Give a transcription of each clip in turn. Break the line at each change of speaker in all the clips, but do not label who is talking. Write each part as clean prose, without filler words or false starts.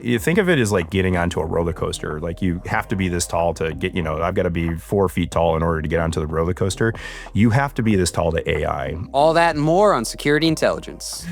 you think of it as like getting onto a roller coaster. Like you have to be this tall to get, I've got to be 4 feet tall in order to get onto the roller coaster. You have to be this tall to AI.
All that and more on Security Intelligence.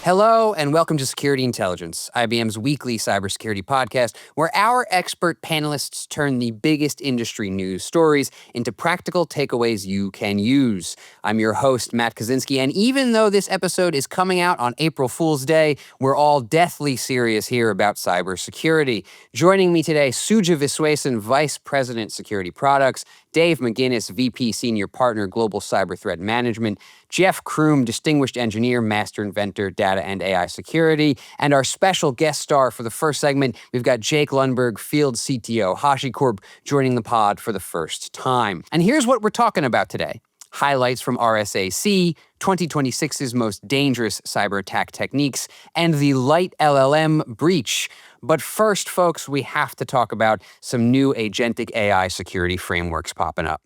Hello, and welcome to Security Intelligence, IBM's weekly cybersecurity podcast, where our expert panelists turn the biggest industry news stories into practical takeaways you can use. I'm your host, Matt Kaczynski, and even though this episode is coming out on April Fool's Day, we're all deathly serious here about cybersecurity. Joining me today, Suja Viswesan, Vice President, Security Products, Dave McGinnis, VP Senior Partner, Global Cyber Threat Management, Jeff Crume, Distinguished Engineer, Master Inventor, Data and AI Security, and our special guest star for the first segment, we've got Jake Lundberg, Field CTO, HashiCorp, joining the pod for the first time. And here's what we're talking about today. Highlights from RSAC, 2026's most dangerous cyber attack techniques, and the LiteLLM breach. But first, folks, we have to talk about some new agentic AI security frameworks popping up.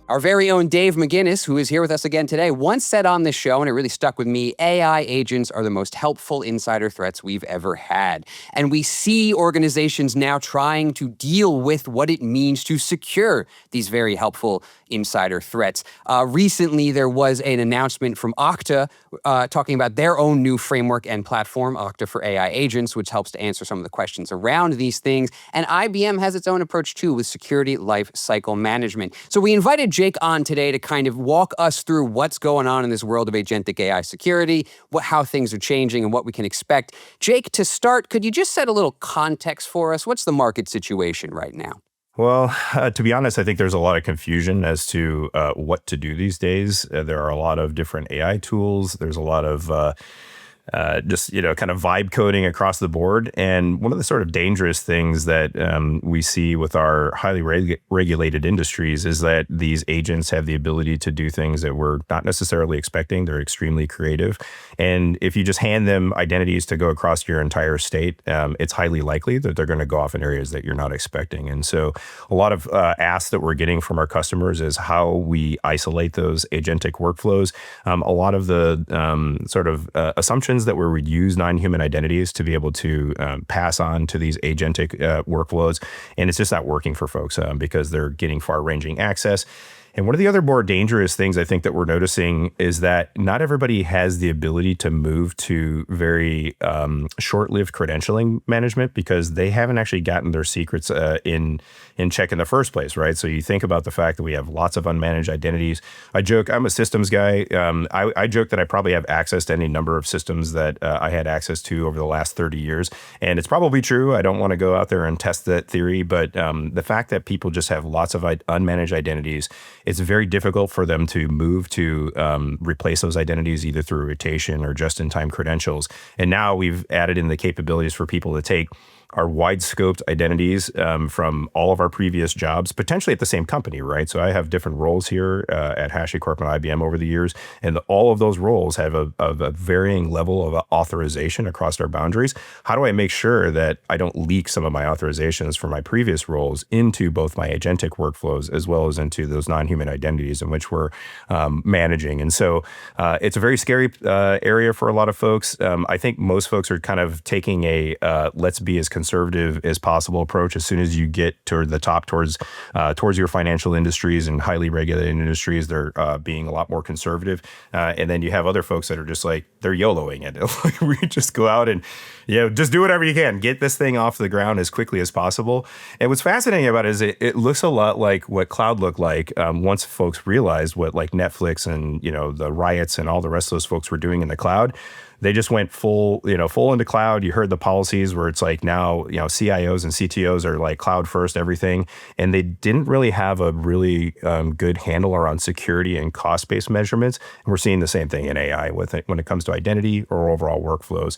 Our very own Dave McGinnis, who is here with us again today, once said on this show, and it really stuck with me, AI agents are the most helpful insider threats we've ever had. And we see organizations now trying to deal with what it means to secure these very helpful insider threats. Recently, there was an announcement from Okta talking about their own new framework and platform, Okta for AI Agents, which helps to answer some of the questions around these things. And IBM has its own approach, too, with security life cycle management. So we invited Jake on today to kind of walk us through what's going on in this world of agentic AI security, how things are changing and what we can expect. Jake, to start, could you just set a little context for us? What's the market situation right now?
Well, to be honest, I think there's a lot of confusion as to what to do these days. There are a lot of different AI tools. There's a lot of kind of vibe coding across the board. And one of the sort of dangerous things that we see with our highly regulated industries is that these agents have the ability to do things that we're not necessarily expecting. They're extremely creative. And if you just hand them identities to go across your entire state, it's highly likely that they're going to go off in areas that you're not expecting. And so a lot of asks that we're getting from our customers is how we isolate those agentic workflows. A lot of the assumptions that we would use non-human identities to be able to pass on to these agentic workloads. And it's just not working for folks because they're getting far-ranging access. And one of the other more dangerous things I think that we're noticing is that not everybody has the ability to move to very short-lived credentialing management because they haven't actually gotten their secrets in check in the first place, right? So you think about the fact that we have lots of unmanaged identities. I joke, I'm a systems guy. I joke that I probably have access to any number of systems that I had access to over the last 30 years. And it's probably true. I don't want to go out there and test that theory, but the fact that people just have lots of unmanaged identities, it's very difficult for them to move to replace those identities either through rotation or just-in-time credentials. And now we've added in the capabilities for people to take our wide-scoped identities from all of our previous jobs, potentially at the same company, right? So I have different roles here at HashiCorp and IBM over the years, and all of those roles have a varying level of authorization across our boundaries. How do I make sure that I don't leak some of my authorizations from my previous roles into both my agentic workflows as well as into those non-human identities in which we're managing? And so it's a very scary area for a lot of folks. I think most folks are kind of taking a let's be as conservative as possible approach. As soon as you get toward the top, towards your financial industries and highly regulated industries, they're being a lot more conservative. And then you have other folks that are just like, they're YOLOing it. We just go out and just do whatever you can. Get this thing off the ground as quickly as possible. And what's fascinating about it is it looks a lot like what cloud looked like once folks realized what like Netflix and the riots and all the rest of those folks were doing in the cloud. They just went full into cloud. You heard the policies where it's like now, CIOs and CTOs are like cloud first, everything. And they didn't really have a really good handle around security and cost-based measurements. And we're seeing the same thing in AI when it comes to identity or overall workflows.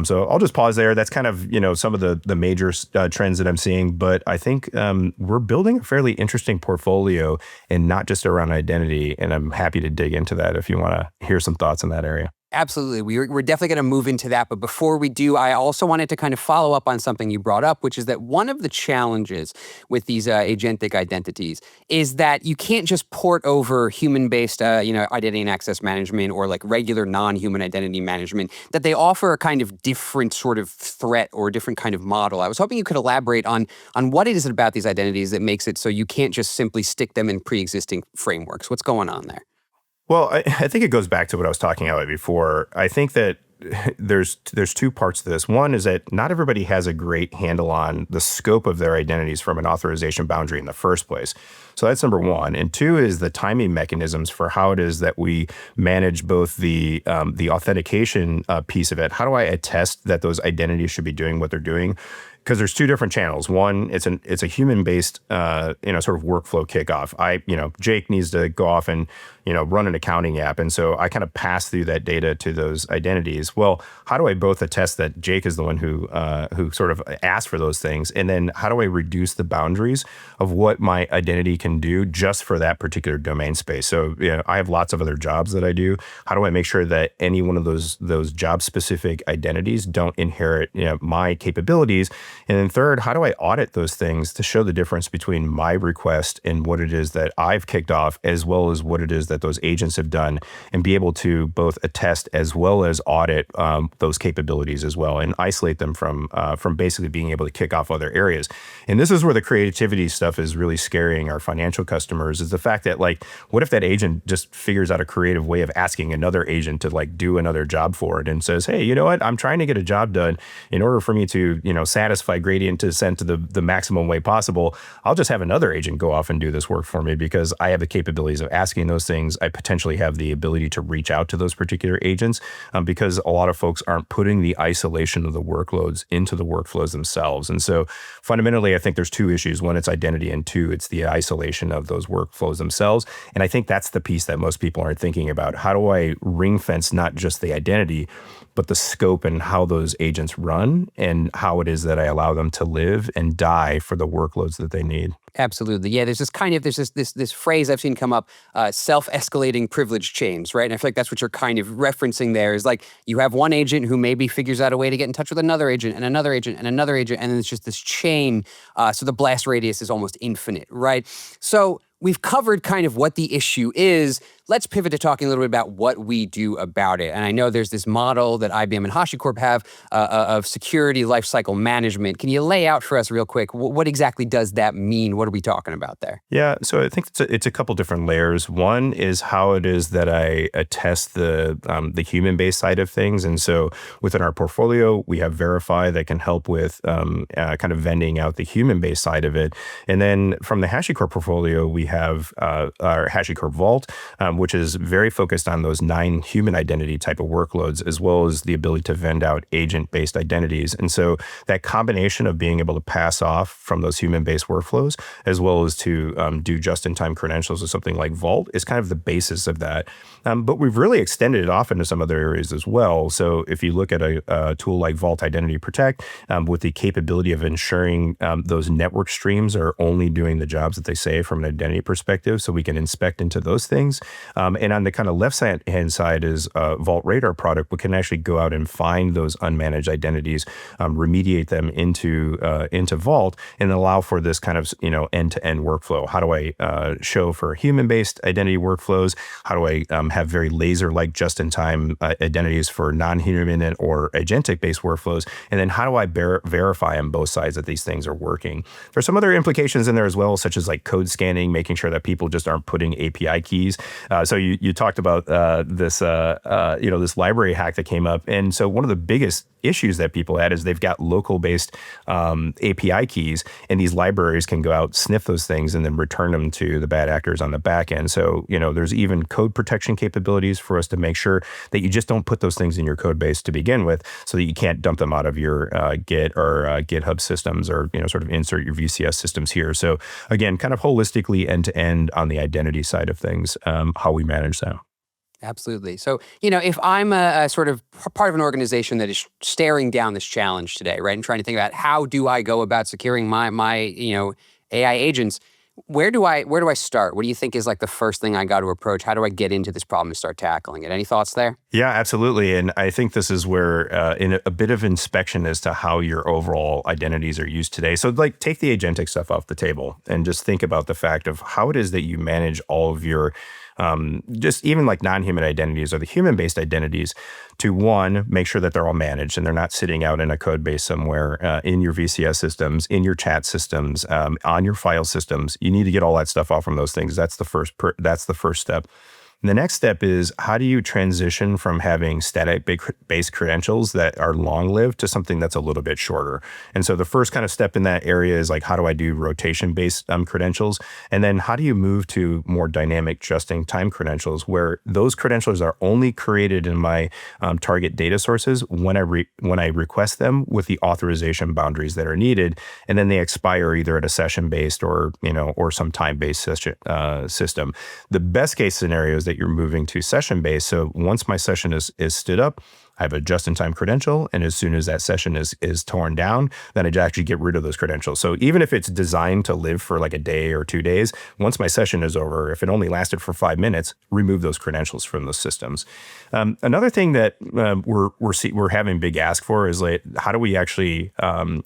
So I'll just pause there. That's kind of, some of the major trends that I'm seeing. But I think we're building a fairly interesting portfolio and not just around identity. And I'm happy to dig into that if you want to hear some thoughts in that area.
Absolutely. We're definitely going to move into that. But before we do, I also wanted to kind of follow up on something you brought up, which is that one of the challenges with these agentic identities is that you can't just port over human-based, identity and access management or like regular non-human identity management, that they offer a kind of different sort of threat or a different kind of model. I was hoping you could elaborate on what it is about these identities that makes it so you can't just simply stick them in pre-existing frameworks. What's going on there?
Well, I think it goes back to what I was talking about before. I think that there's two parts to this. One is that not everybody has a great handle on the scope of their identities from an authorization boundary in the first place. So that's number one. And two is the timing mechanisms for how it is that we manage both the authentication piece of it. How do I attest that those identities should be doing what they're doing? Because there's two different channels. One, it's a human-based, sort of workflow kickoff. Jake needs to go off and, run an accounting app. And so I kind of pass through that data to those identities. Well, how do I both attest that Jake is the one who sort of asked for those things? And then how do I reduce the boundaries of what my identity can do just for that particular domain space? So, I have lots of other jobs that I do. How do I make sure that any one of those job-specific identities don't inherit, my capabilities? And then third, how do I audit those things to show the difference between my request and what it is that I've kicked off, as well as what it is that those agents have done, and be able to both attest as well as audit those capabilities as well, and isolate them from basically being able to kick off other areas. And this is where the creativity stuff is really scaring our financial customers, is the fact that, like, what if that agent just figures out a creative way of asking another agent to like do another job for it and says, hey, you know what, I'm trying to get a job done. In order for me to, satisfy gradient descent to the maximum way possible, I'll just have another agent go off and do this work for me because I have the capabilities of asking those things. I potentially have the ability to reach out to those particular agents because a lot of folks aren't putting the isolation of the workloads into the workflows themselves. And so fundamentally, I think there's two issues. One, it's identity, and two, it's the isolation of those workflows themselves. And I think that's the piece that most people aren't thinking about. How do I ring fence not just the identity, but the scope and how those agents run and how it is that I allow them to live and die for the workloads that they need?
Absolutely. Yeah, there's this phrase I've seen come up, self-escalating privilege chains, right? And I feel like that's what you're kind of referencing there, is like you have one agent who maybe figures out a way to get in touch with another agent and another agent and another agent, and then it's just this chain. So the blast radius is almost infinite, right? So we've covered kind of what the issue is. Let's pivot to talking a little bit about what we do about it. And I know there's this model that IBM and HashiCorp have of security lifecycle management. Can you lay out for us real quick, what exactly does that mean? What are we talking about there?
Yeah, so I think it's a couple different layers. One is how it is that I attest the human-based side of things. And so within our portfolio, we have Verify that can help with kind of vending out the human-based side of it. And then from the HashiCorp portfolio, we have our HashiCorp Vault, which is very focused on those 9 human identity type of workloads, as well as the ability to vend out agent-based identities. And so that combination of being able to pass off from those human-based workflows, as well as to do just-in-time credentials with something like Vault, is kind of the basis of that. But we've really extended it off into some other areas as well. So if you look at a tool like Vault Identity Protect, with the capability of ensuring those network streams are only doing the jobs that they say from an identity perspective, so we can inspect into those things. And on the kind of left-hand side is Vault Radar product, we can actually go out and find those unmanaged identities, remediate them into Vault, and allow for this kind of end-to-end workflow. How do I show for human-based identity workflows? How do I have very laser-like just-in-time identities for non-human or agentic-based workflows? And then how do I verify on both sides that these things are working? There's some other implications in there as well, such as like code scanning, making sure that people just aren't putting API keys. So you talked about this library hack that came up. And so one of the biggest issues that people had is they've got local-based API keys, and these libraries can go out, sniff those things, and then return them to the bad actors on the back end. So, there's even code protection capabilities for us to make sure that you just don't put those things in your code base to begin with, so that you can't dump them out of your Git or GitHub systems, or, sort of insert your VCS systems here. So again, kind of holistically end-to-end on the identity side of things, how we manage that.
Absolutely. So, if I'm a sort of part of an organization that is staring down this challenge today, right, and trying to think about how do I go about securing my AI agents, Where do I start? What do you think is like the first thing I got to approach? How do I get into this problem and start tackling it? Any thoughts there?
Yeah, absolutely. And I think this is where in a bit of inspection as to how your overall identities are used today. So like take the agentic stuff off the table and just think about the fact of how it is that you manage all of your just even like non-human identities or the human-based identities to one, make sure that they're all managed and they're not sitting out in a code base somewhere in your VCS systems, in your chat systems, on your file systems. You need to get all that stuff off from those things. That's the first step. And the next step is how do you transition from having static-based credentials that are long-lived to something that's a little bit shorter? And so the first kind of step in that area is like, how do I do rotation-based credentials? And then how do you move to more dynamic just-in-time credentials where those credentials are only created in my target data sources when I request them with the authorization boundaries that are needed, and then they expire either at a session-based or some time-based system. The best case scenario is that you're moving to session-based. So once my session is stood up, I have a just-in-time credential, and as soon as that session is torn down, then I actually get rid of those credentials. So even if it's designed to live for like a day or 2 days, once my session is over, if it only lasted for 5 minutes, remove those credentials from those systems. Another thing that we're having big ask for is like, how do we actually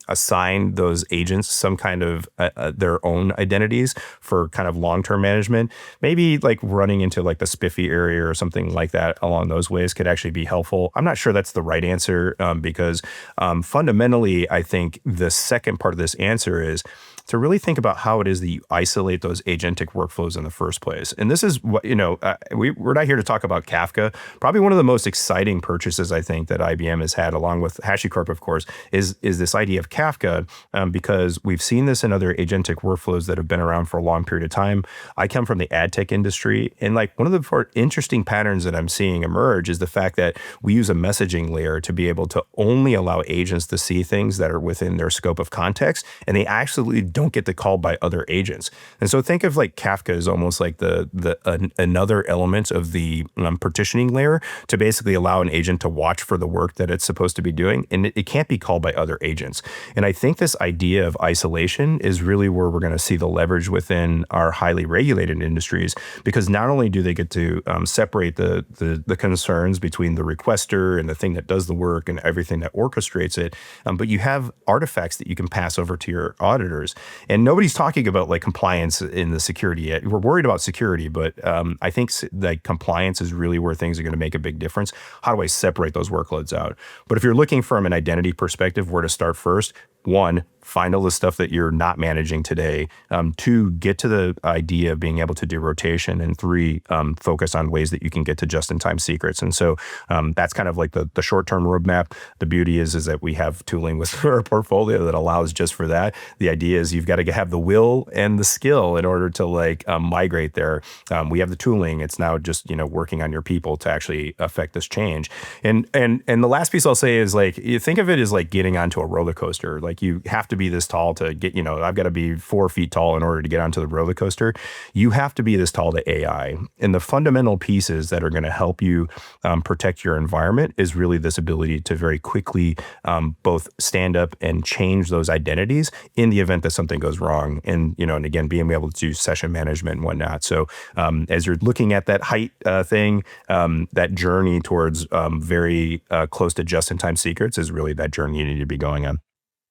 assign those agents some kind of their own identities for kind of long-term management? Maybe like running into like the spiffy area or something like that along those ways could actually be helpful. I'm not sure that's the right answer because fundamentally, I think the second part of this answer is to really think about how it is that you isolate those agentic workflows in the first place. And this is what, we're not here to talk about Kafka. Probably one of the most exciting purchases, I think, that IBM has had, along with HashiCorp, of course, is this idea of Kafka, because we've seen this in other agentic workflows that have been around for a long period of time. I come from the ad tech industry, and like one of the more interesting patterns that I'm seeing emerge is the fact that we use a messaging layer to be able to only allow agents to see things that are within their scope of context, and they absolutely don't get to call by other agents. And so think of like Kafka as almost like another element of the partitioning layer to basically allow an agent to watch for the work that it's supposed to be doing, and it can't be called by other agents. And I think this idea of isolation is really where we're going to see the leverage within our highly regulated industries, because not only do they get to separate the concerns between the requester and the thing that does the work and everything that orchestrates it, but you have artifacts that you can pass over to your auditors. And nobody's talking about like compliance in the security yet. We're worried about security, but I think like compliance is really where things are going to make a big difference. How do I separate those workloads out? But if you're looking from an identity perspective, where to start first, one, find all the stuff that you're not managing today. Two, get to the idea of being able to do rotation. And three, focus on ways that you can get to just-in-time secrets. And so that's kind of like the short-term roadmap. The beauty is that we have tooling with our portfolio that allows just for that. The idea is you've got to have the will and the skill in order to like migrate there. We have the tooling. It's now just working on your people to actually affect this change. And the last piece I'll say is like, you think of it as like getting onto a roller coaster. Like you have to be this tall to get, I've got to be 4 feet tall in order to get onto the roller coaster. You have to be this tall to AI. And the fundamental pieces that are going to help you protect your environment is really this ability to very quickly both stand up and change those identities in the event that something goes wrong. And, and again, being able to do session management and whatnot. So as you're looking at that height thing, that journey towards very close to just-in-time secrets is really that journey you need to be going on.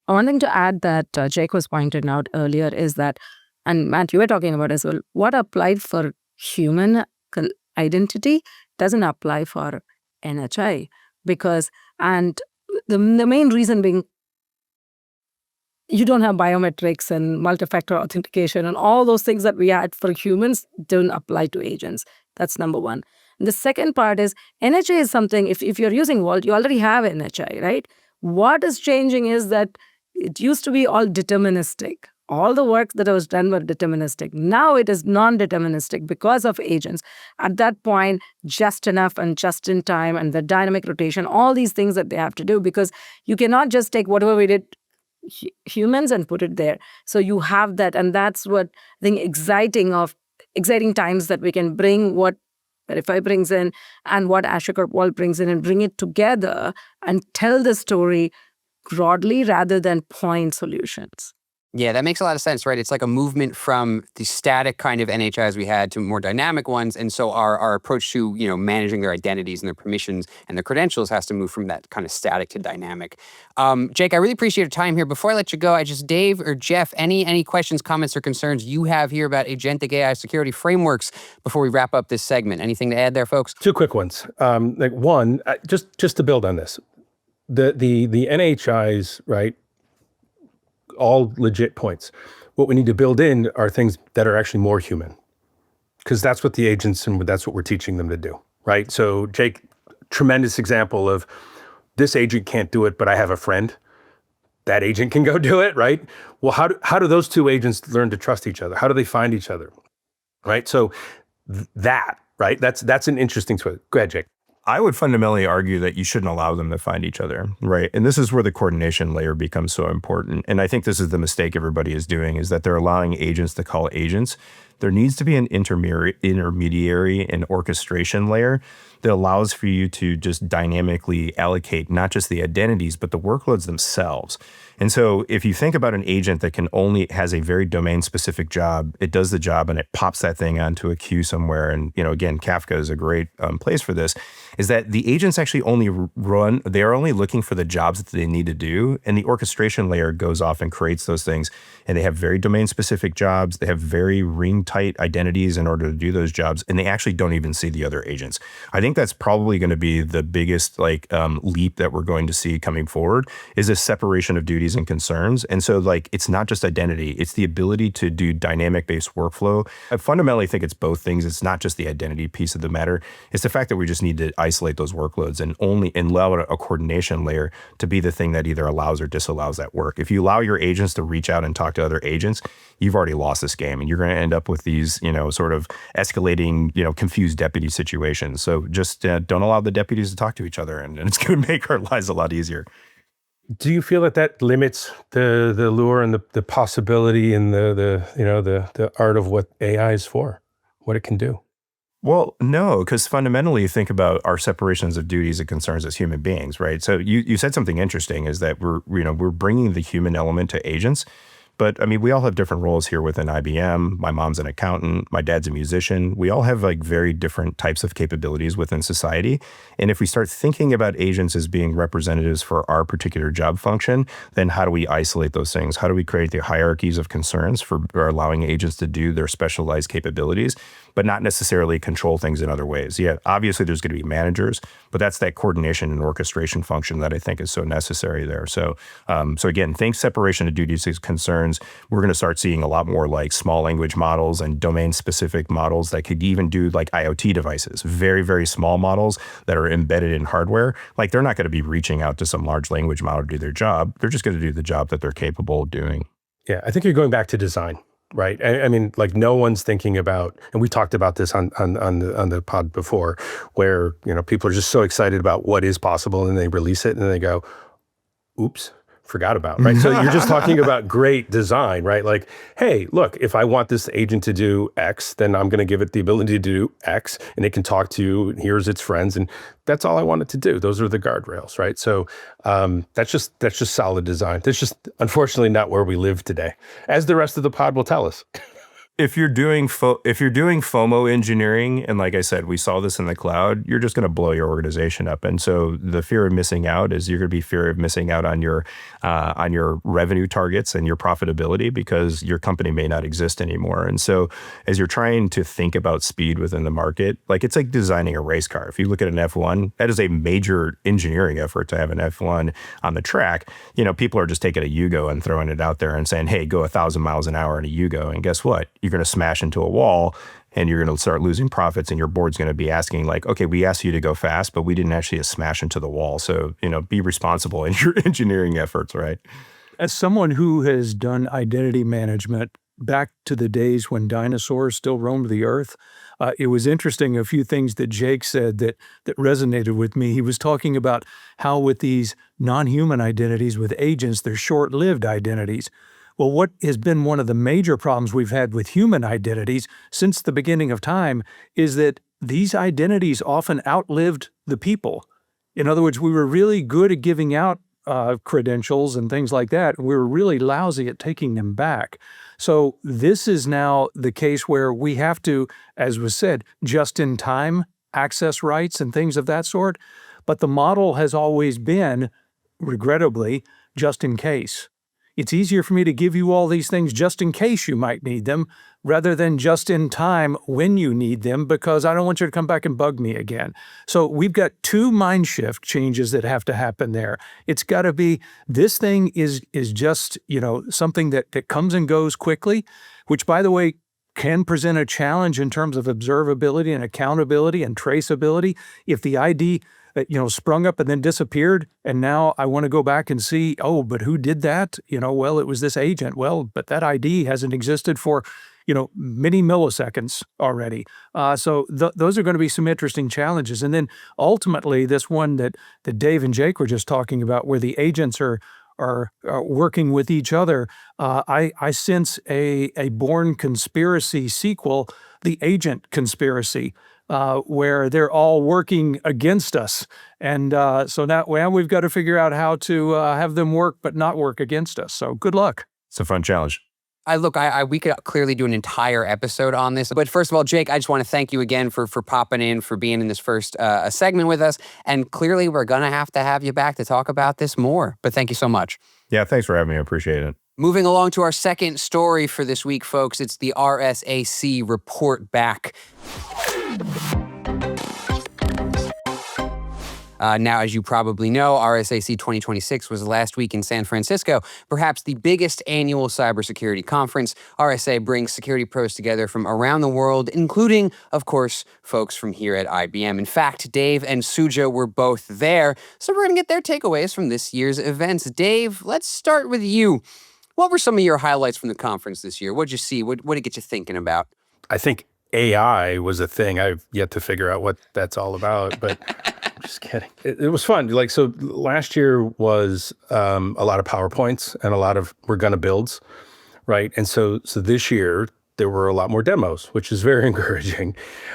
One thing to add that Jake was pointing out earlier is that, and Matt, you were talking about as well, what applied for human identity doesn't apply for NHI because, and the main reason being, you don't have biometrics and multi-factor authentication and all those things that we had for humans don't apply to agents. That's number one. And the second part is NHI is something, if you're using Vault, you already have NHI, right? What is changing is that it used to be all deterministic. All the work that was done were deterministic. Now it is non-deterministic because of agents. At that point, just enough and just in time and the dynamic rotation, all these things that they have to do, because you cannot just take whatever we did humans and put it there. So you have that, and that's what I think exciting times that we can bring what Verify brings in and what HashiCorp Vault brings in and bring it together and tell the story broadly rather than point solutions.
Yeah, that makes a lot of sense, right? It's like a movement from the static kind of NHIs we had to more dynamic ones. And so our approach to, managing their identities and their permissions and their credentials has to move from that kind of static to dynamic. Jake, I really appreciate your time here. Before I let you go, Dave or Jeff, any questions, comments, or concerns you have here about agentic AI security frameworks before we wrap up this segment? Anything to add there, folks?
Two quick ones. One, just to build on this, the NHIs, right? All legit points. What we need to build in are things that are actually more human, because that's what the agents and that's what we're teaching them to do, right? So Jake, tremendous example of this agent can't do it, but I have a friend. That agent can go do it, right? Well, how do those two agents learn to trust each other? How do they find each other, right? So right? That's an interesting twist. Go ahead, Jake.
I would fundamentally argue that you shouldn't allow them to find each other, right? And this is where the coordination layer becomes so important. And I think this is the mistake everybody is doing, is that they're allowing agents to call agents. There needs to be an intermediary and orchestration layer that allows for you to just dynamically allocate not just the identities, but the workloads themselves. And so if you think about an agent that has a very domain specific job, it does the job and it pops that thing onto a queue somewhere. And, again, Kafka is a great place for this, is that the agents actually they're only looking for the jobs that they need to do. And the orchestration layer goes off and creates those things. And they have very domain specific jobs. They have very ring tight identities in order to do those jobs. And they actually don't even see the other agents. I think that's probably going to be the biggest leap that we're going to see coming forward, is a separation of duties and concerns. And so it's not just identity, it's the ability to do dynamic based workflow. I fundamentally think it's both things. It's not just the identity piece of the matter. It's the fact that we just need to isolate those workloads and allow a coordination layer to be the thing that either allows or disallows that work. If you allow your agents to reach out and talk to other agents, you've already lost this game, and you're going to end up with these, sort of escalating, confused deputy situations. So just don't allow the deputies to talk to each other, and it's going to make our lives a lot easier.
Do you feel that limits the lure and the possibility and the art of what AI is for, what it can do?
Well, no, because fundamentally, think about our separations of duties and concerns as human beings, right? So you said something interesting, is that we're bringing the human element to agents. But I mean, we all have different roles here within IBM. My mom's an accountant. My dad's a musician. We all have very different types of capabilities within society. And if we start thinking about agents as being representatives for our particular job function, then how do we isolate those things? How do we create the hierarchies of concerns for allowing agents to do their specialized capabilities, but not necessarily control things in other ways? Yeah, obviously there's going to be managers, but that's that coordination and orchestration function that I think is so necessary there. So again, think separation of duties and concerns. We're going to start seeing a lot more small language models and domain specific models that could even do IoT devices, very, very small models that are embedded in hardware. They're not going to be reaching out to some large language model to do their job. They're just going to do the job that they're capable of doing.
Yeah, I think you're going back to design, right? I mean, no one's thinking about, and we talked about this on the pod before, where people are just so excited about what is possible, and they release it, and then they go, "Oops, forgot about," right? So you're just talking about great design, right? Hey, look, if I want this agent to do X, then I'm going to give it the ability to do X, and it can talk to you, and here's its friends, and that's all I want it to do. Those are the guardrails, right? So that's just solid design. That's just unfortunately not where we live today, as the rest of the pod will tell us.
If you're doing FOMO engineering, and like I said, we saw this in the cloud, you're just going to blow your organization up. And so the fear of missing out is you're going to be fear of missing out on your revenue targets and your profitability, because your company may not exist anymore. And so as you're trying to think about speed within the market, it's like designing a race car. If you look at an F1, that is a major engineering effort to have an F1 on the track. People are just taking a Yugo and throwing it out there and saying, hey, go 1,000 miles an hour in a Yugo. And guess what? You're going to smash into a wall, and you're going to start losing profits, and your board's going to be asking okay, we asked you to go fast, but we didn't actually smash into the wall. So, be responsible in your engineering efforts, right?
As someone who has done identity management back to the days when dinosaurs still roamed the earth, it was interesting, a few things that Jake said that resonated with me. He was talking about how with these non-human identities, with agents, they're short-lived identities. Well, what has been one of the major problems we've had with human identities since the beginning of time is that these identities often outlived the people. In other words, we were really good at giving out credentials and things like that. We were really lousy at taking them back. So this is now the case where we have to, as was said, just-in-time access rights and things of that sort. But the model has always been, regrettably, just in case. It's easier for me to give you all these things just in case you might need them, rather than just in time when you need them, because I don't want you to come back and bug me again. So we've got two mind shift changes that have to happen there. It's got to be, this thing is just, something that comes and goes quickly, which, by the way, can present a challenge in terms of observability and accountability and traceability. If the ID sprung up and then disappeared, and now I want to go back and see, but who did that? Well, it was this agent. Well, but that ID hasn't existed for, many milliseconds already. So those are going to be some interesting challenges. And then ultimately, this one that Dave and Jake were just talking about, where the agents are working with each other, I sense a Bourne conspiracy sequel, the Agent Conspiracy, where they're all working against us. And so now we've got to figure out how to have them work but not work against us. So good luck.
It's a fun challenge.
We could clearly do an entire episode on this. But first of all, Jake, I just want to thank you again for popping in, for being in this first segment with us. And clearly, we're going to have you back to talk about this more. But thank you so much.
Yeah, thanks for having me. I appreciate it.
Moving along to our second story for this week, folks. It's the RSAC report back. Now, as you probably know, RSAC 2026 was last week in San Francisco, perhaps the biggest annual cybersecurity conference. RSA brings security pros together from around the world, including, of course, folks from here at IBM. In fact, Dave and Suja were both there, so we're going to get their takeaways from this year's events. Dave, let's start with you. What were some of your highlights from the conference this year? What did you see? What did it get you thinking about?
I think AI was a thing. I've yet to figure out what that's all about, but just kidding. It was fun. So last year was a lot of PowerPoints and a lot of we're gonna builds, right? And so this year there were a lot more demos, which is very encouraging.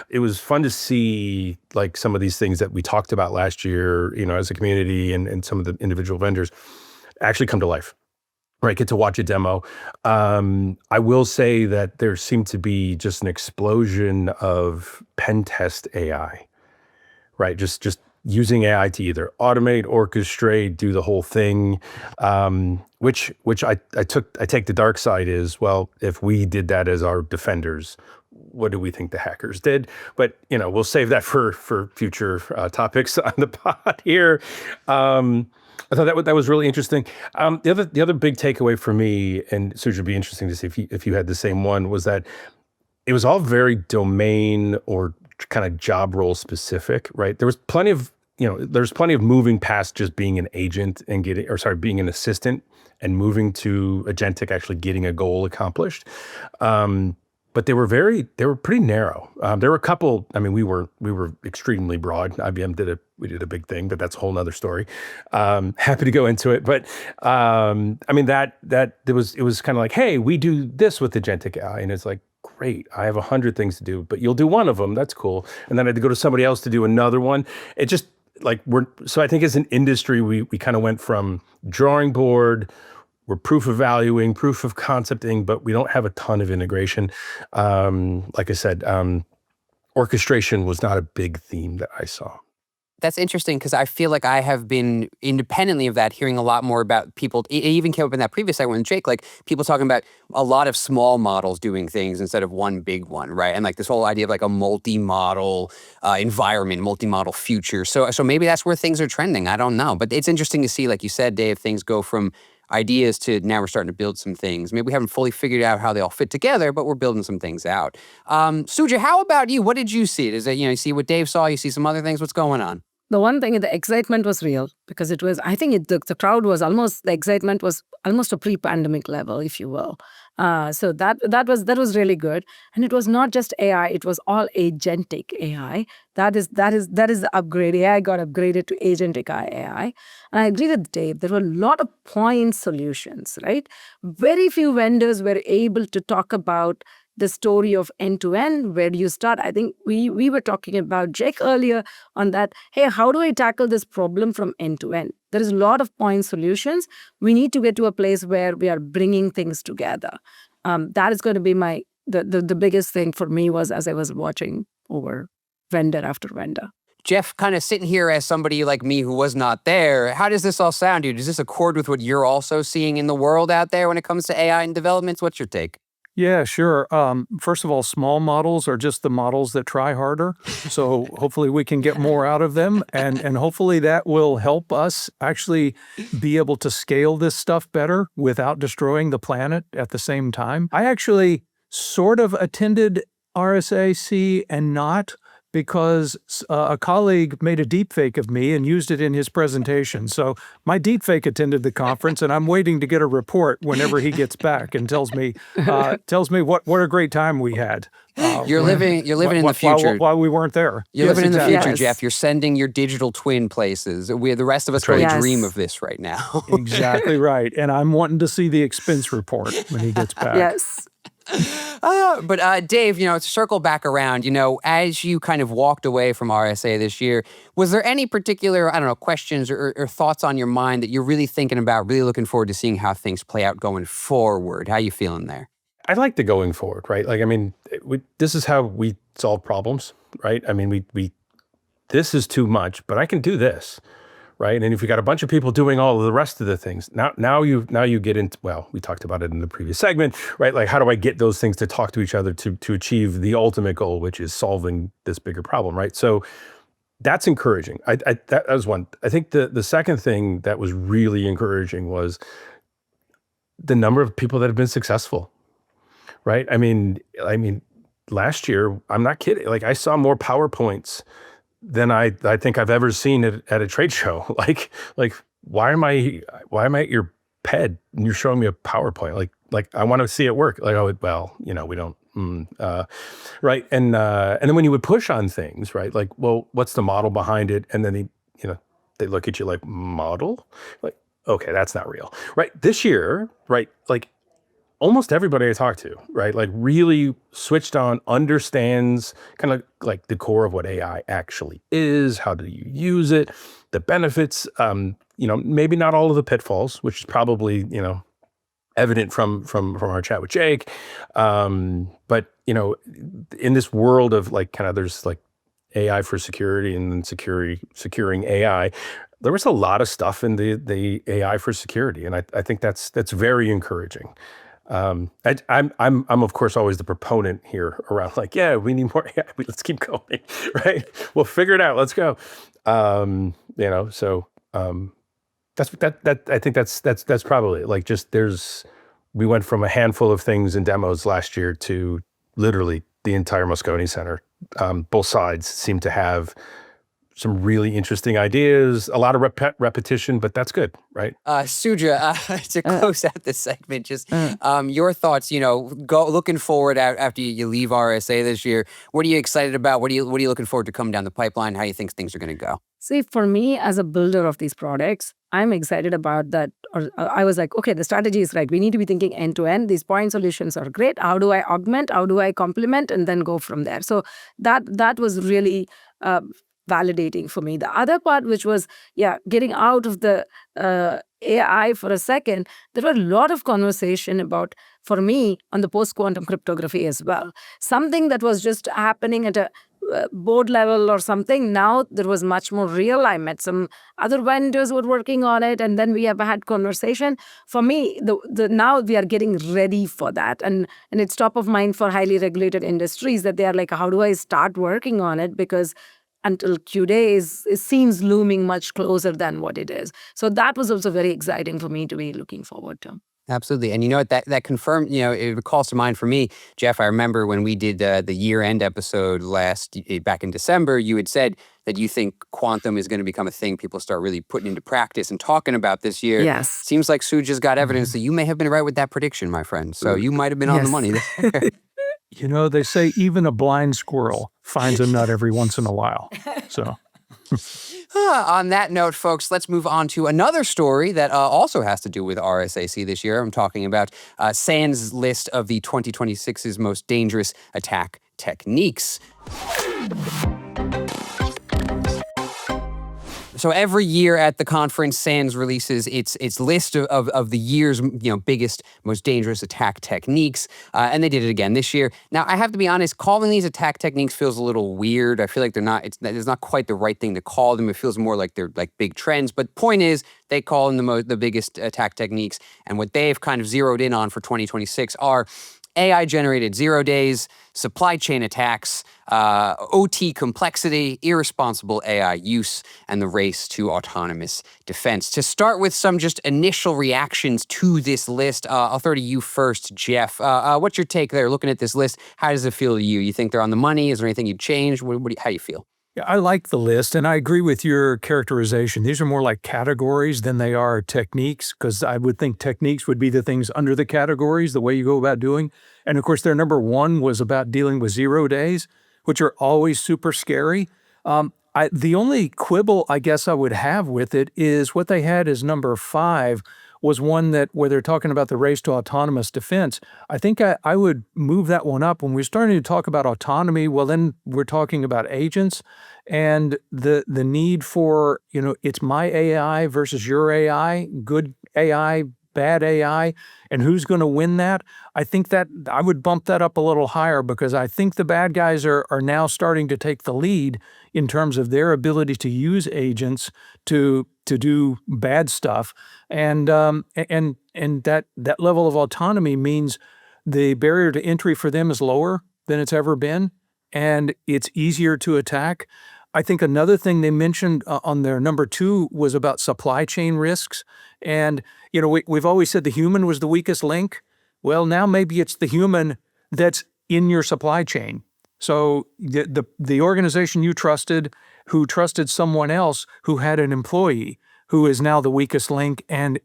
It was fun to see some of these things that we talked about last year, as a community and some of the individual vendors actually come to life. Right, get to watch a demo. I will say that there seemed to be just an explosion of pen test AI, right? Just using AI to either automate, orchestrate, do the whole thing. Which I take the dark side is, well, if we did that as our defenders, what do we think the hackers did? But we'll save that for future topics on the pod here. I thought that was really interesting. The other big takeaway for me, and Suja, would be interesting to see if you had the same one, was that it was all very domain or kind of job role specific, right? There was plenty of moving past just being an agent and being an assistant and moving to agentic, actually getting a goal accomplished. But they were pretty narrow. There were a couple. I mean, we were extremely broad. IBM did a big thing, but that's a whole nother story. Happy to go into it, but it was kind of like, hey, we do this with agentic AI, and it's like, great. I have 100 things to do, but you'll do one of them. That's cool. And then I had to go to somebody else to do another one. It just so I think as an industry, we kind of went from drawing board. We're proof of valuing, proof of concepting, but we don't have a ton of integration. Like I said, orchestration was not a big theme that I saw.
That's interesting because I feel like I have been, independently of that, hearing a lot more about people. It even came up in that previous segment with Jake, people talking about a lot of small models doing things instead of one big one, right? And this whole idea of a multi-model environment, multi-model future. So maybe that's where things are trending. I don't know. But it's interesting to see, like you said, Dave, things go from ideas to now we're starting to build some things. Maybe we haven't fully figured out how they all fit together, but we're building some things out. Suja, how about you? What did you see? Is it, you see what Dave saw, you see some other things, what's going on?
The one thing, the excitement was real because it was, I think the crowd was the excitement was almost a pre-pandemic level, if you will. So that was really good. And it was not just AI, it was all agentic AI. That is the upgrade. AI got upgraded to agentic AI. And I agree with Dave, there were a lot of point solutions, right? Very few vendors were able to talk about the story of end-to-end, where do you start? I think we were talking about Jake earlier on that, hey, how do I tackle this problem from end to end? There is a lot of point solutions. We need to get to a place where we are bringing things together. That is going to be the biggest thing for me was as I was watching over vendor after vendor.
Jeff, kind of sitting here as somebody like me who was not there, how does this all sound to you? Does this accord with what you're also seeing in the world out there when it comes to AI and developments? What's your take?
Yeah, sure. First of all, small models are just the models that try harder. So hopefully we can get more out of them. And hopefully that will help us actually be able to scale this stuff better without destroying the planet at the same time. I actually sort of attended RSAC and not, because a colleague made a deepfake of me and used it in his presentation. So my deepfake attended the conference, and I'm waiting to get a report whenever he gets back and tells me what a great time we had.
You're living in the future.
While we weren't there.
You're living in the future,
Yes.
Jeff. You're sending your digital twin places. The rest of us really
Yes.
dream of this right now.
Exactly right. And I'm wanting to see the expense report when he gets back.
Yes.
But Dave, to circle back around, as you kind of walked away from RSA this year, was there any particular, questions or thoughts on your mind that you're really thinking about, really looking forward to seeing how things play out going forward? How you feeling there?
I like the going forward, right? Like, I mean, this is how we solve problems, right? I mean, this is too much, but I can do this, right? And if you got a bunch of people doing all of the rest of the things, now you get into, well, we talked about it in the previous segment, right? Like, how do I get those things to talk to each other to achieve the ultimate goal, which is solving this bigger problem, right? So that's encouraging. That was one. I think the second thing that was really encouraging was the number of people that have been successful, right? I mean, last year, I'm not kidding. Like, I saw more PowerPoints than I think I've ever seen at a trade show. Like, why am I at your ped and you're showing me a PowerPoint? Like I want to see it work. Like, oh, well, we don't, right? And then when you would push on things, right? Like, well, what's the model behind it? And then they look at you like, model? Like, okay, that's not real, right? This year, right? Like, almost everybody I talk to, right, like really switched on, understands kind of like the core of what AI actually is, how do you use it, the benefits, maybe not all of the pitfalls, which is probably, evident from our chat with Jake. But, in this world of like kind of there's like AI for security and then securing AI, there was a lot of stuff in the AI for security. And I think that's very encouraging. I'm of course always the proponent here around like, yeah, we need more AI. Let's keep going, right? We'll figure it out. Let's go. So I think that's probably it. Like, just we went from a handful of things in demos last year to literally the entire Moscone Center. Both sides seem to have some really interesting ideas, a lot of repetition, but that's good, right?
Suja, to close out this segment, just your thoughts, looking forward after you leave RSA this year. What are you excited about? What are you looking forward to coming down the pipeline? How do you think things are going to go?
See, for me as a builder of these products, I'm excited about that. Or I was like, okay, the strategy is right. We need to be thinking end to end. These point solutions are great. How do I augment? How do I complement? And then go from there. So that was really validating for me. The other part, which was, getting out of the AI for a second, there were a lot of conversation about, for me, on the post-quantum cryptography as well. Something that was just happening at a board level or something. Now there was much more real. I met some other vendors who were working on it, and then we have had conversation. For me, now we are getting ready for that, and it's top of mind for highly regulated industries that they are like, how do I start working on it? Because until Q-Day it seems looming much closer than what it is. So that was also very exciting for me to be looking forward to.
Absolutely. And what, that confirmed, it calls to mind for me, Jeff, I remember when we did the year-end episode back in December, you had said that you think quantum is going to become a thing people start really putting into practice and talking about this year.
Yes.
Seems like Suja's got evidence that you may have been right with that prediction, my friend. So you might have been on the money there.
They say even a blind squirrel finds a nut every once in a while. So
On that note, folks, let's move on to another story that also has to do with RSAC this year. I'm talking about SANS list of the 2026's most dangerous attack techniques. So every year at the conference, SANS releases its list of the year's biggest, most dangerous attack techniques, and they did it again this year. Now, I have to be honest, calling these attack techniques feels a little weird. I feel like it's not quite the right thing to call them. It feels more like they're like big trends. But point is, they call them the biggest attack techniques, and what they've kind of zeroed in on for 2026 are AI-generated 0 days, supply chain attacks, OT complexity, irresponsible AI use, and the race to autonomous defense. To start with some just initial reactions to this list, I'll throw to you first, Jeff. What's your take there? Looking at this list, how does it feel to you? You think they're on the money? Is there anything you'd change? How do you feel?
Yeah, I like the list, and I agree with your characterization. These are more like categories than they are techniques, because I would think techniques would be the things under the categories, the way you go about doing. And of course, their number one was about dealing with 0 days, which are always super scary. The only quibble I guess I would have with it is what they had as number 5 was one where they're talking about the race to autonomous defense. I think I would move that one up. When we're starting to talk about autonomy, well, then we're talking about agents and the need for, it's my AI versus your AI, good AI, bad AI, and who's going to win that. I think that I would bump that up a little higher, because I think the bad guys are now starting to take the lead in terms of their ability to use agents to do bad stuff. And that level of autonomy means the barrier to entry for them is lower than it's ever been, and it's easier to attack. I think another thing they mentioned on their number 2 was about supply chain risks. And, we've always said the human was the weakest link. Well, now maybe it's the human that's in your supply chain. So the organization you trusted, who trusted someone else who had an employee who is now the weakest link. And,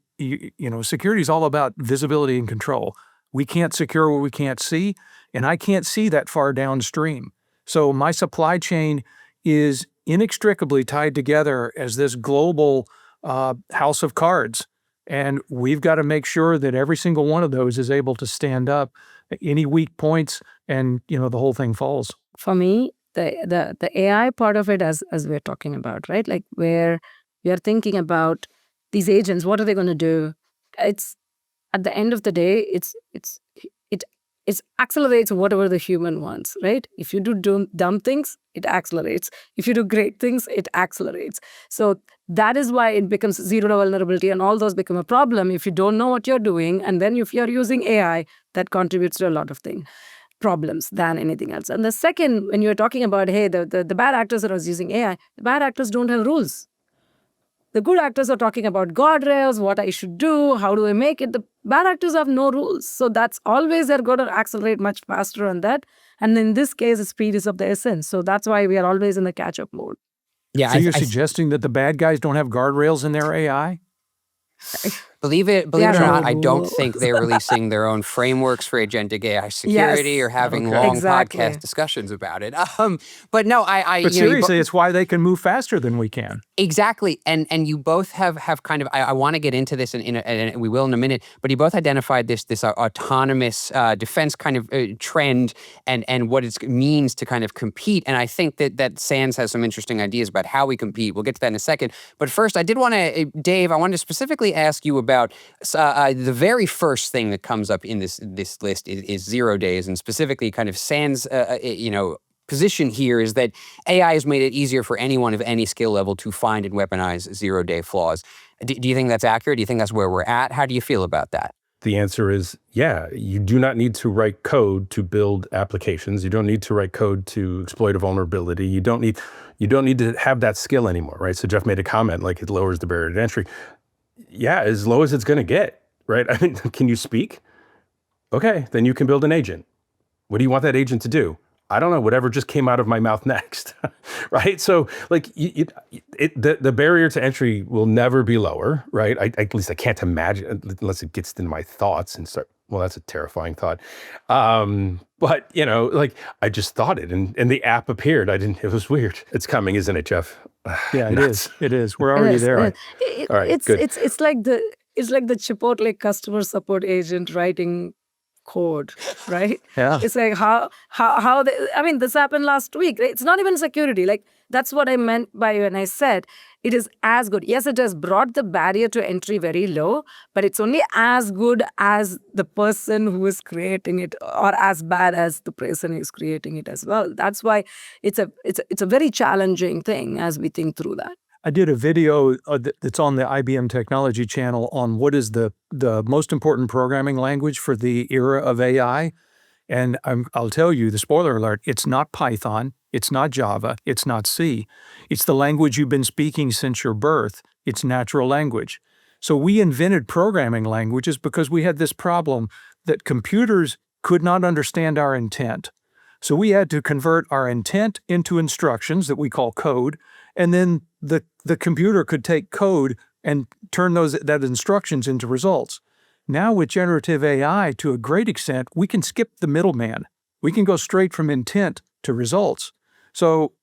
security is all about visibility and control. We can't secure what we can't see, and I can't see that far downstream. So my supply chain is inextricably tied together as this global house of cards. And we've got to make sure that every single one of those is able to stand up any weak points, and the whole thing falls.
For me, the AI part of it, as we're talking about, right? Like where we are thinking about these agents, what are they going to do? It's at the end of the day, it accelerates whatever the human wants, right? If you do dumb things, it accelerates. If you do great things, it accelerates. So that is why it becomes zero vulnerability, and all those become a problem if you don't know what you're doing. And then if you're using AI, that contributes to a lot of problems than anything else. And the second, when you're talking about, hey, the bad actors that are using AI, the bad actors don't have rules. The good actors are talking about guardrails, what I should do, how do I make it. The bad actors have no rules. So that's always, they're going to accelerate much faster on that. And in this case, the speed is of the essence. So that's why we are always in the catch-up mode.
Yeah, so you're suggesting that the bad guys don't have guardrails in their AI?
Believe it or not, I don't think they're releasing their own frameworks for agentic AI security or having long podcast discussions about it. But no,
But seriously, it's why they can move faster than we can.
Exactly, and you both have kind of. I want to get into this, and we will in a minute. But you both identified this autonomous defense kind of trend, and what it means to kind of compete. And I think that SANS has some interesting ideas about how we compete. We'll get to that in a second. But first, I did want to, Dave. I wanted to specifically ask you about the very first thing that comes up in this list is 0 days, and specifically kind of SANS, position here is that AI has made it easier for anyone of any skill level to find and weaponize 0-day flaws. Do you think that's accurate? Do you think that's where we're at? How do you feel about that?
The answer is, yeah, you do not need to write code to build applications. You don't need to write code to exploit a vulnerability. You don't need to have that skill anymore, right? So Jeff made a comment like it lowers the barrier to entry. Yeah, as low as it's going to get, right? I mean, can you speak? Okay, then you can build an agent. What do you want that agent to do? I don't know, whatever just came out of my mouth next, right? So like the barrier to entry will never be lower, right? At least I can't imagine, unless it gets into my thoughts and start Well, that's a terrifying thought. But like I just thought it, and the app appeared. It was weird. It's coming, isn't it, Jeff?
Yeah, it is. It is. We're
It
already
is,
there.
it is.
All right,
It's
good.
it's like the Chipotle customer support agent writing code, right?
Yeah.
It's like how they, I mean, this happened last week. Right? It's not even security. Like that's what I meant by when I said it is as good. Yes, it has brought the barrier to entry very low, but it's only as good as the person who is creating it, or as bad as the person who is creating it as well. That's why it's a very challenging thing as we think through that.
I did a video that's on the IBM Technology channel on what is the most important programming language for the era of AI. And I'll tell you, the spoiler alert, it's not Python, it's not Java, it's not C. It's the language you've been speaking since your birth. It's natural language. So we invented programming languages because we had this problem that computers could not understand our intent. So we had to convert our intent into instructions that we call code, and then the computer could take code and turn that instructions into results. Now with generative AI, to a great extent, we can skip the middleman. We can go straight from intent to results. So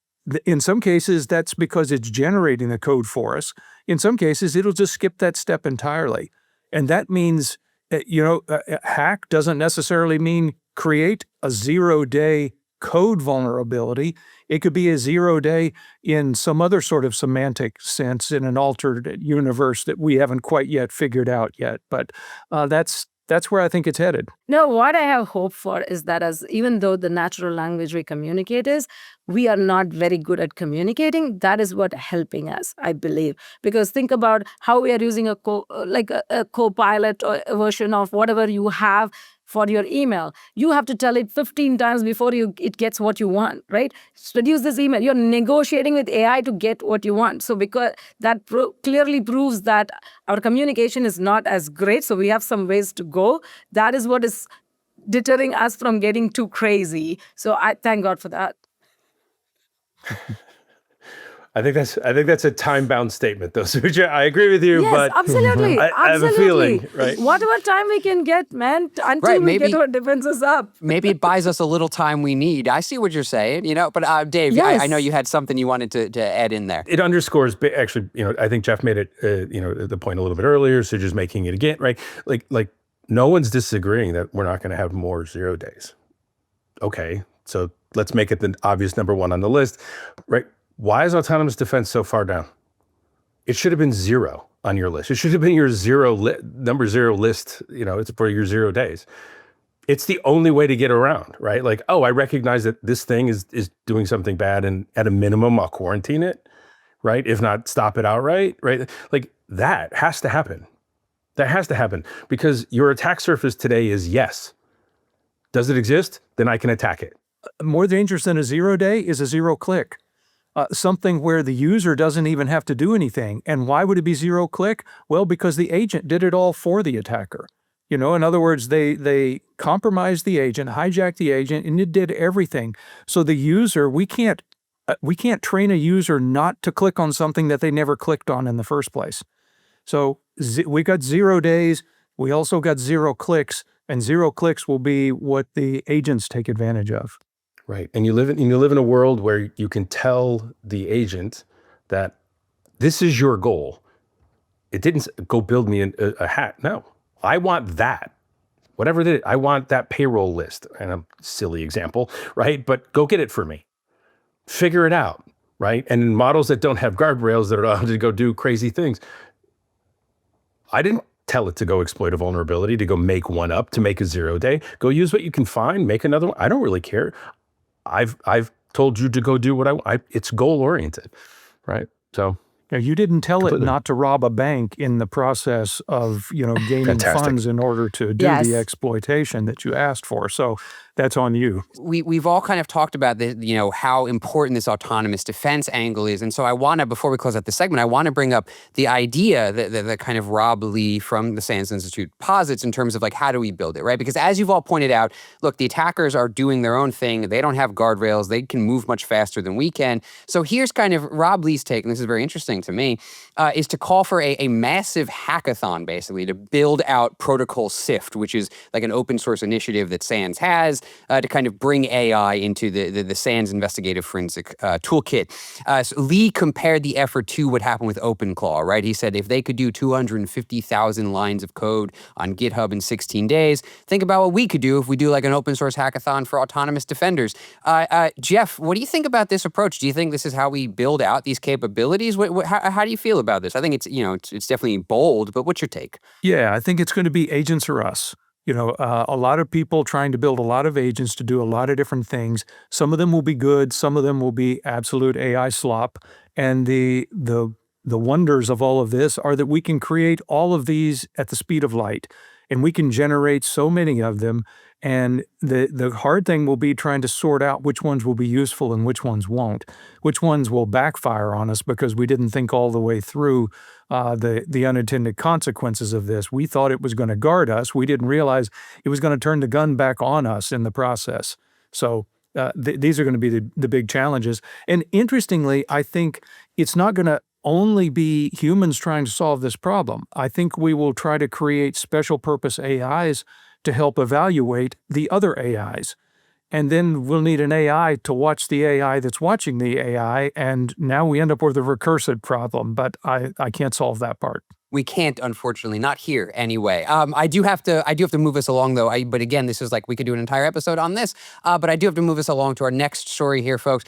in some cases, that's because it's generating the code for us. In some cases, it'll just skip that step entirely. And that means, hack doesn't necessarily mean create a 0-day code vulnerability. It could be a 0-day in some other sort of semantic sense in an altered universe that we haven't quite yet figured out yet. But that's where I think it's headed.
No, what I have hope for is that even though the natural language we communicate is, we are not very good at communicating. That is what helping us, I believe. Because think about how we are using a co-pilot or a version of whatever you have for your email. You have to tell it 15 times before it gets what you want, right? Reduce this email. You're negotiating with AI to get what you want. So because that clearly proves that our communication is not as great, so we have some ways to go. That is what is deterring us from getting too crazy. So I thank God for that.
I think that's a time-bound statement, though, Suja. I agree with you,
yes,
but
absolutely.
I have a feeling, right?
Whatever time we can get, man, until we get our defenses up.
Maybe it buys us a little time we need. I see what you're saying, But Dave,
yes.
I know you had something you wanted to add in there.
It underscores, actually, I think Jeff made it, the point a little bit earlier. So just making it again, right? Like no one's disagreeing that we're not going to have more 0 days. Okay, so let's make it the obvious number one on the list, right? Why is autonomous defense so far down? It should have been 0 on your list. It should have been your number 0 list, it's for your 0 days. It's the only way to get around, right? Like, oh, I recognize that this thing is doing something bad, and at a minimum, I'll quarantine it, right? If not, stop it outright, right? Like that has to happen. That has to happen because your attack surface today is yes. Does it exist? Then I can attack it.
More dangerous than a 0 day is a 0 click. Something where the user doesn't even have to do anything. And why would it be 0 click? Well, because the agent did it all for the attacker. In other words, they compromised the agent, hijacked the agent, and it did everything. So the user, we can't train a user not to click on something that they never clicked on in the first place. So we got 0 days. We also got 0 clicks, and 0 clicks will be what the agents take advantage of.
Right. And you live in a world where you can tell the agent that this is your goal. It didn't go build me a hat. No, I want that. Whatever it is, I want that payroll list. And a silly example, right? But go get it for me. Figure it out, right? And in models that don't have guardrails that are allowed to go do crazy things, I didn't tell it to go exploit a vulnerability, to go make one up, to make a 0 day. Go use what you can find, make another one. I don't really care. I've told you to go do what I want. It's goal oriented, right? So
you didn't tell it not to rob a bank in the process of gaining
Fantastic.
funds in order to do
Yes.
the exploitation that you asked for. So that's on you.
We've all kind of talked about how important this autonomous defense angle is. And so I want to, before we close out the segment, I want to bring up the idea that kind of Rob Lee from the SANS Institute posits in terms of like, how do we build it, right? Because as you've all pointed out, look, the attackers are doing their own thing. They don't have guardrails. They can move much faster than we can. So here's kind of Rob Lee's take, and this is very interesting to me, is to call for a massive hackathon, basically, to build out Protocol SIFT, which is like an open source initiative that SANS has, to kind of bring AI into the SANS investigative forensic toolkit. So Lee compared the effort to what happened with OpenClaw, right? He said if they could do 250,000 lines of code on GitHub in 16 days, think about what we could do if we do like an open source hackathon for autonomous defenders. Jeff, what do you think about this approach? Do you think this is how we build out these capabilities? How do you feel about this? I think it's definitely bold, but what's your take?
Yeah, I think it's going to be agents or us. A lot of people trying to build a lot of agents to do a lot of different things. Some of them will be good. Some of them will be absolute AI slop. And the wonders of all of this are that we can create all of these at the speed of light, and we can generate so many of them. And the hard thing will be trying to sort out which ones will be useful and which ones won't, which ones will backfire on us because we didn't think all the way through the unintended consequences of this. We thought it was going to guard us. We didn't realize it was going to turn the gun back on us in the process. So these are going to be the big challenges. And interestingly, I think it's not going to only be humans trying to solve this problem. I think we will try to create special purpose AIs to help evaluate the other AIs. And then we'll need an AI to watch the AI that's watching the AI, and now we end up with a recursive problem, but I can't solve that part.
We can't, unfortunately, not here anyway. I do have to move us along, though. But again, this is like, we could do an entire episode on this, but I do have to move us along to our next story here, folks.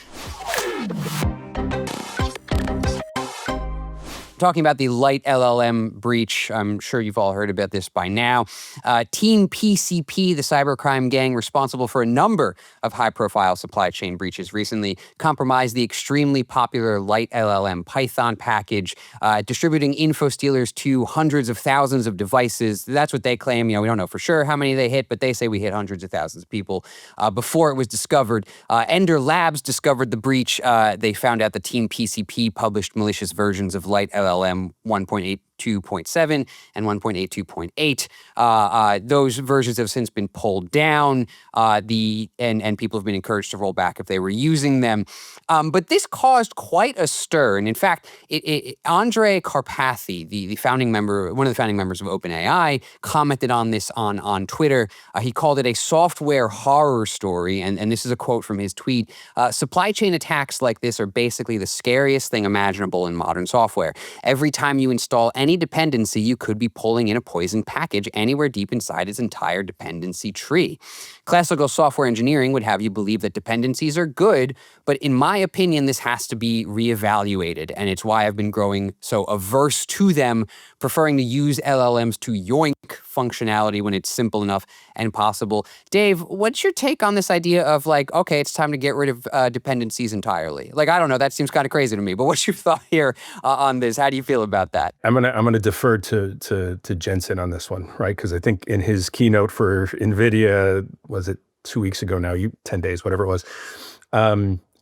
Talking about the LiteLLM breach. I'm sure you've all heard about this by now. TeamPCP, the cybercrime gang responsible for a number of high-profile supply chain breaches, recently compromised the extremely popular LiteLLM Python package, distributing infostealers to hundreds of thousands of devices. That's what they claim. We don't know for sure how many they hit, but they say we hit hundreds of thousands of people before it was discovered. Ender Labs discovered the breach. They found out the TeamPCP published malicious versions of LiteLLM 1.82.7 and 1.82.8. Those versions have since been pulled down, and people have been encouraged to roll back if they were using them. But this caused quite a stir. And in fact, Andrej Karpathy, the founding member, one of the founding members of OpenAI, commented on this on Twitter. He called it a software horror story. And this is a quote from his tweet. Supply chain attacks like this are basically the scariest thing imaginable in modern software. Every time you install any dependency, you could be pulling in a poison package anywhere deep inside its entire dependency tree. Classical software engineering would have you believe that dependencies are good, but in my opinion, this has to be reevaluated, and it's why I've been growing so averse to them, preferring to use LLMs to yoink functionality when it's simple enough and possible. Dave, what's your take on this idea of like, okay, it's time to get rid of dependencies entirely? Like, I don't know, that seems kind of crazy to me, but what's your thought here on this? How do you feel about that?
I'm gonna defer to Jensen on this one, right? Because I think in his keynote for NVIDIA, was it 2 weeks ago now, 10 days, whatever it was,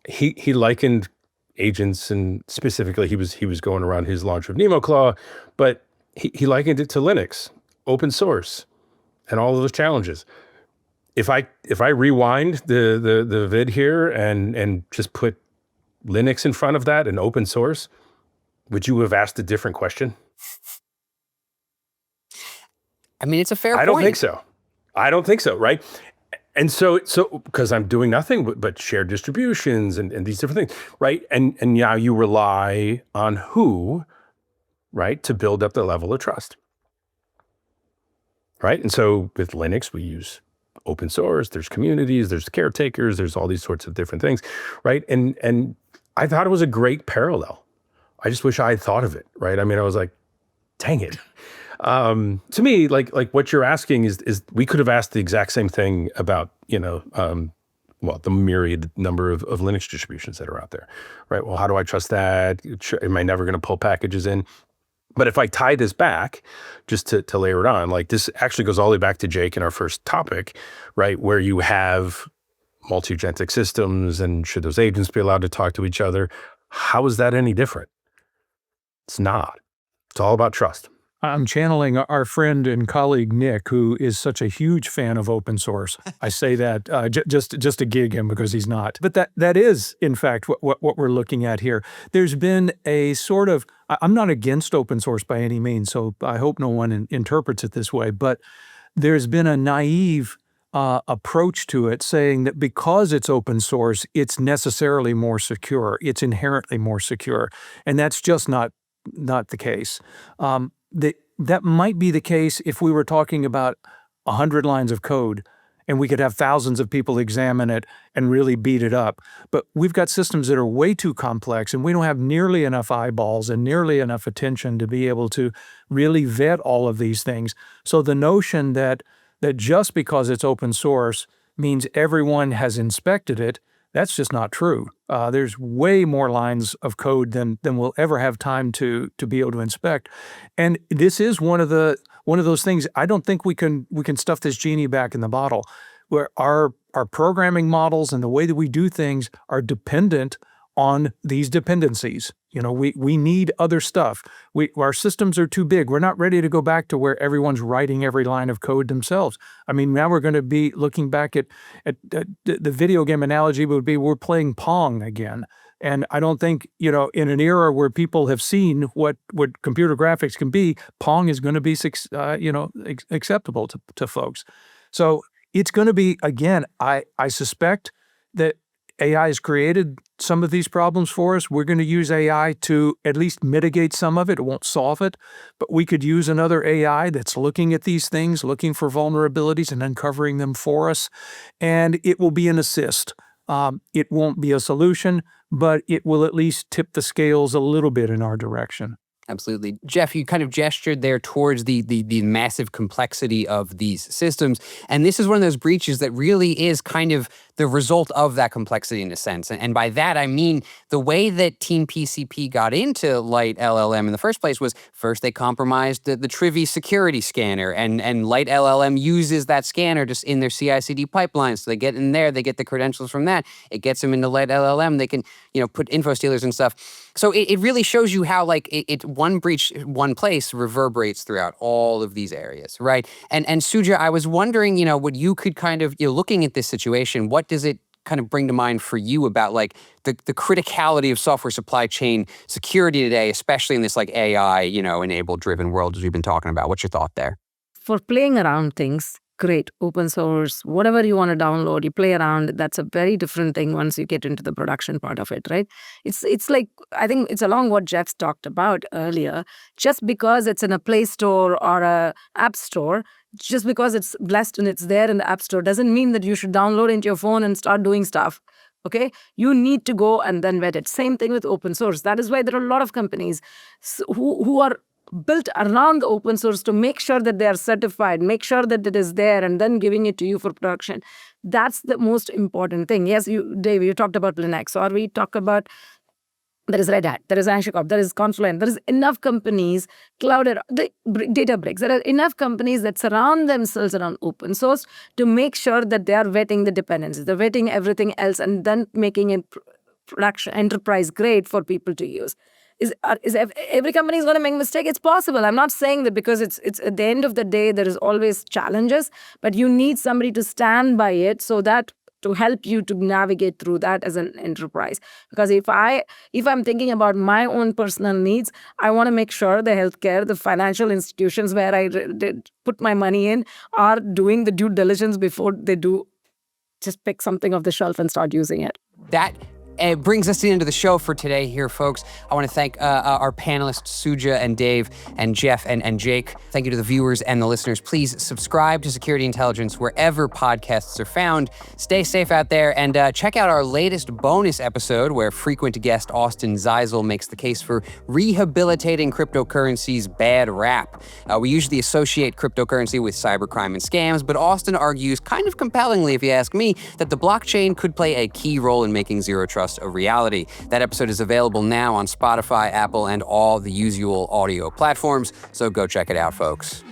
he likened agents, and specifically he was going around his launch of NemoClaw, but he likened it to Linux, open source, and all of those challenges. If I rewind the vid here and just put Linux in front of that and open source, would you have asked a different question?
I mean, it's a fair point.
I don't think so, right? And so because I'm doing nothing but shared distributions and these different things, right? And now you rely on who, right, to build up the level of trust, right? And so with Linux, we use open source, there's communities, there's caretakers, there's all these sorts of different things, right? And I thought it was a great parallel. I just wish I had thought of it, right? I mean, I was like, dang it. To me, like what you're asking is we could have asked the exact same thing about, the myriad number of Linux distributions that are out there, right? Well, how do I trust that? Am I never going to pull packages in? But if I tie this back, just to layer it on, like this actually goes all the way back to Jake in our first topic, right? Where you have multi-agentic systems and should those agents be allowed to talk to each other? How is that any different? It's not. It's all about trust.
I'm channeling our friend and colleague Nick, who is such a huge fan of open source. I say that just to gig him because he's not. But that is, in fact, what we're looking at here. There's been a sort of, I'm not against open source by any means, so I hope no one interprets it this way, but there's been a naive approach to it saying that because it's open source, it's necessarily more secure. It's inherently more secure. And that's just not the case. That might be the case if we were talking about 100 lines of code and we could have thousands of people examine it and really beat it up. But we've got systems that are way too complex and we don't have nearly enough eyeballs and nearly enough attention to be able to really vet all of these things. So the notion that just because it's open source means everyone has inspected it, that's just not true. There's way more lines of code than we'll ever have time to be able to inspect. And this is one of those things. I don't think we can stuff this genie back in the bottle, where our programming models and the way that we do things are dependent on these dependencies. You know, we need other stuff. Our systems are too big. We're not ready to go back to where everyone's writing every line of code themselves. I mean, now we're going to be looking back at the video game analogy would be we're playing Pong again. And I don't think, you know, in an era where people have seen what computer graphics can be, Pong is going to be, acceptable to folks. So it's going to be, again, I suspect that AI has created some of these problems for us. We're going to use AI to at least mitigate some of it. It won't solve it, but we could use another AI that's looking at these things, looking for vulnerabilities and uncovering them for us. And it will be an assist. It won't be a solution, but it will at least tip the scales a little bit in our direction.
Absolutely. Jeff, you kind of gestured there towards the massive complexity of these systems. And this is one of those breaches that really is kind of the result of that complexity in a sense. And by that, I mean the way that TeamPCP got into LiteLLM in the first place was first they compromised the Trivy security scanner. And LiteLLM uses that scanner just in their CI/CD pipelines. So they get in there, they get the credentials from that. It gets them into LiteLLM. They can, put infostealers and stuff. So it really shows you how it one breach, one place reverberates throughout all of these areas, right? And Suja, I was wondering, what you could kind of, looking at this situation, what does it kind of bring to mind for you about the criticality of software supply chain security today, especially in this AI, enabled driven world as we've been talking about? What's your thought there?
For playing around things, great, open source, whatever you want to download, you play around. That's a very different thing once you get into the production part of it, right? It's like, I think it's along what Jeff's talked about earlier. Just because it's in a Play Store or a App Store, just because it's blessed and it's there in the App Store doesn't mean that you should download into your phone and start doing stuff. Okay, you need to go and then vet it. Same thing with open source. That is why there are a lot of companies who are built around the open source to make sure that they are certified, make sure that it is there, and then giving it to you for production. That's the most important thing. Yes, Dave, you talked about Linux, or we talk about there is Red Hat, there is HashiCorp, there is Confluent, there is enough companies, Databricks, there are enough companies that surround themselves around open source to make sure that they are vetting the dependencies, they're vetting everything else, and then making it production enterprise grade for people to use. Is every company is going to make a mistake? It's possible. I'm not saying that because it's at the end of the day, there is always challenges, but you need somebody to stand by it so that to help you to navigate through that as an enterprise. Because if I'm thinking about my own personal needs, I want to make sure the healthcare, the financial institutions where I put my money in are doing the due diligence before they do just pick something off the shelf and start using it.
That brings us to the end of the show for today here, folks. I want to thank our panelists, Suja and Dave and Jeff and Jake. Thank you to the viewers and the listeners. Please subscribe to Security Intelligence wherever podcasts are found. Stay safe out there and check out our latest bonus episode where frequent guest Austin Zeisel makes the case for rehabilitating cryptocurrency's bad rap. We usually associate cryptocurrency with cybercrime and scams, but Austin argues kind of compellingly, if you ask me, that the blockchain could play a key role in making zero trust Distrust of Reality. That episode is available now on Spotify, Apple, and all the usual audio platforms, so go check it out, folks.